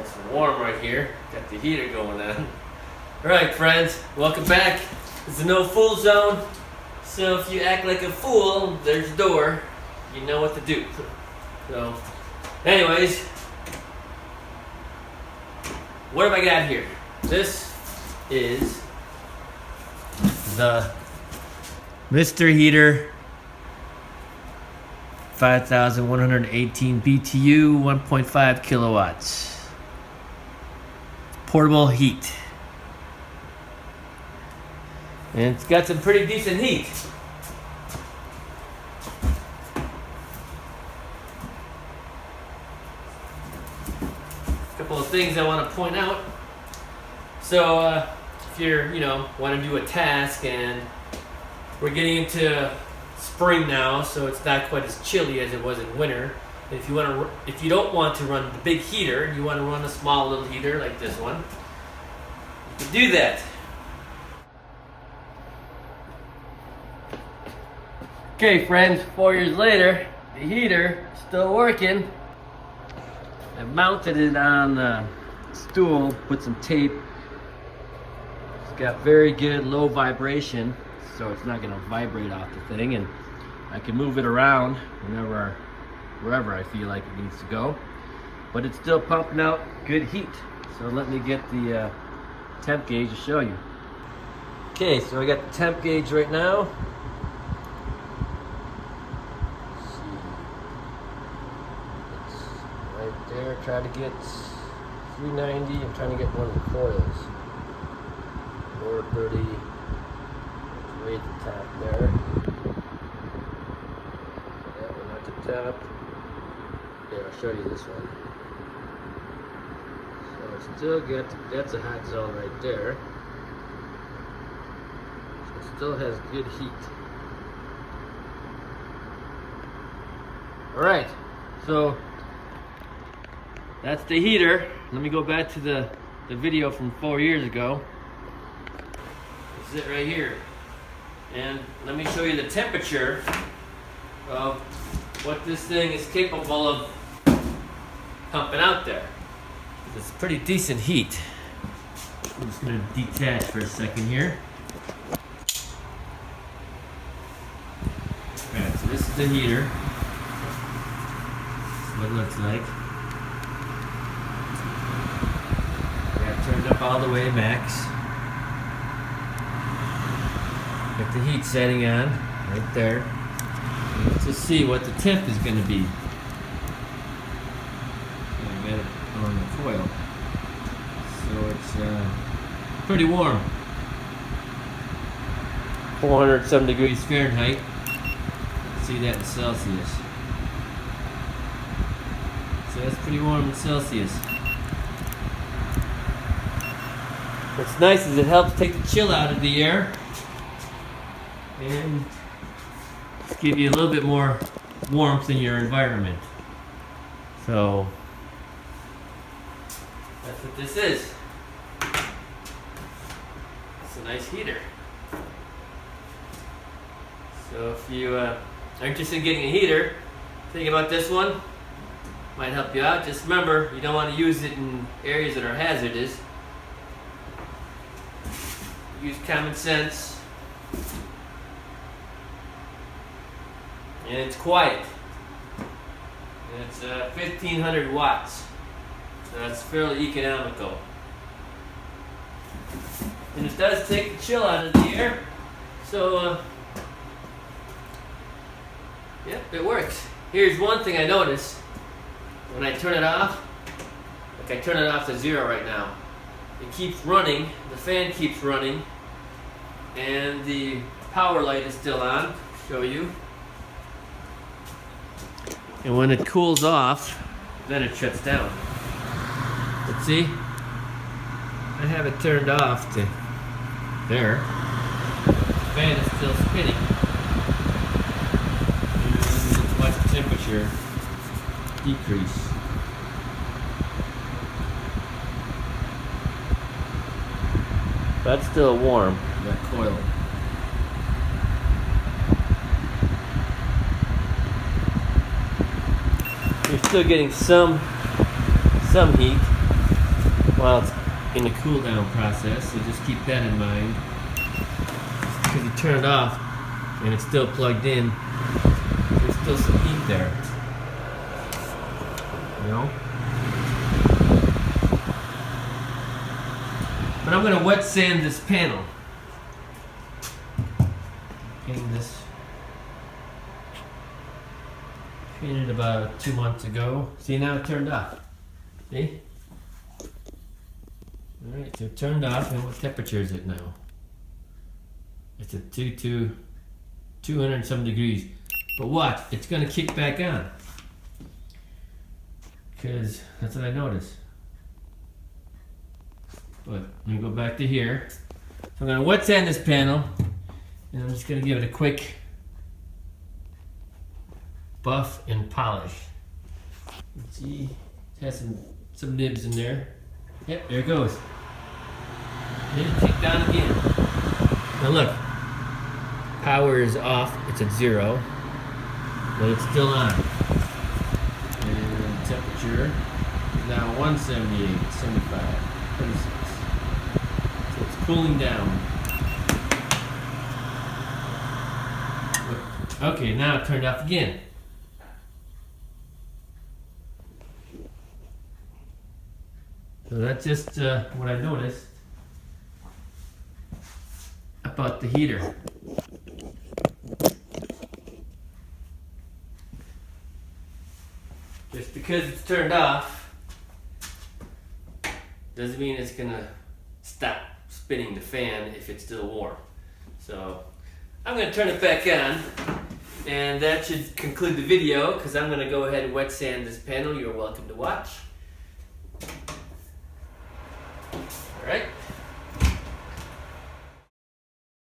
Nice and warm right here. Got the heater going on. Alright friends, welcome back. It's a no fool zone. So if you act like a fool, there's a door. You know what to do. So, anyways, what have I got here? This is the Mr. Heater 5118 BTU 1.5 kilowatts. Portable heat. And it's got some pretty decent heat. A couple of things I want to point out. So if you're, want to do a task, and we're getting into spring now, so it's not quite as chilly as it was in winter. And if you don't want to run the big heater, and you want to run a small little heater like this one, you can do that. Okay friends, 4 years later, the heater is still working. I mounted it on a stool, put some tape. It's got very good low vibration, so it's not going to vibrate off the thing, and I can move it around wherever I feel like it needs to go. But it's still pumping out good heat. So let me get the temp gauge to show you. Okay, so I got the temp gauge right now. Right there, try to get 390. I'm trying to get one of the coils. Lower 30, right at the top there. That one at the top. Here, I'll show you this one. So it's still got, that's a hot zone right there. So it still has good heat. Alright, so that's the heater. Let me go back to the video from 4 years ago. This is it right here. And let me show you the temperature of what this thing is capable of pumping out there. It's pretty decent heat. I'm just going to detach for a second here. Alright, so this is the heater. This is what it looks like. Turned up all the way to max. Got the heat setting on right there. Let's just see what the temp is going to be. I got it on the coil, so it's pretty warm. 407 degrees Fahrenheit. See that in Celsius. So that's pretty warm in Celsius. What's nice is it helps take the chill out of the air and give you a little bit more warmth in your environment. So that's what this is. It's a nice heater. So if you are interested in getting a heater, think about this one. Might help you out. Just remember, you don't want to use it in areas that are hazardous. Use common sense. And it's quiet. And it's 1500 watts. So that's fairly economical. And it does take the chill out of the air. So, yep, it works. Here's one thing I noticed. When I turn it off, like I turn it off to 0 right now. It keeps running, the fan keeps running, and the power light is still on. I'll show you. And when it cools off, then it shuts down. But see, I have it turned off to there. The fan is still spinning. And watch the temperature decrease. That's still warm, that coil. You're still getting some heat. while it's in the cool down process, so just keep that in mind. Because you turn it off and it's still plugged in, there's still some heat there. You know? But I'm going to wet sand this panel. Painted this. Painted about 2 months ago. See, now it turned off. See? Alright, so it turned off, and what temperature is it now? It's at 200 and some degrees. But what? It's going to kick back on. Because that's what I noticed. But let me go back to here. So I'm going to wet sand this panel, and I'm just going to give it a quick buff and polish. Let's see, it has some nibs in there. Yep, there it goes. Then it kicked down again. Now look, power is off, it's at 0, but it's still on. And temperature is now 178, 75, 26. So it's cooling down. Okay, now it turned off again. So that's just what I noticed about the heater. Just because it's turned off doesn't mean it's gonna stop spinning the fan if it's still warm. So I'm gonna turn it back on, and that should conclude the video because I'm gonna go ahead and wet sand this panel. You're welcome to watch. All right.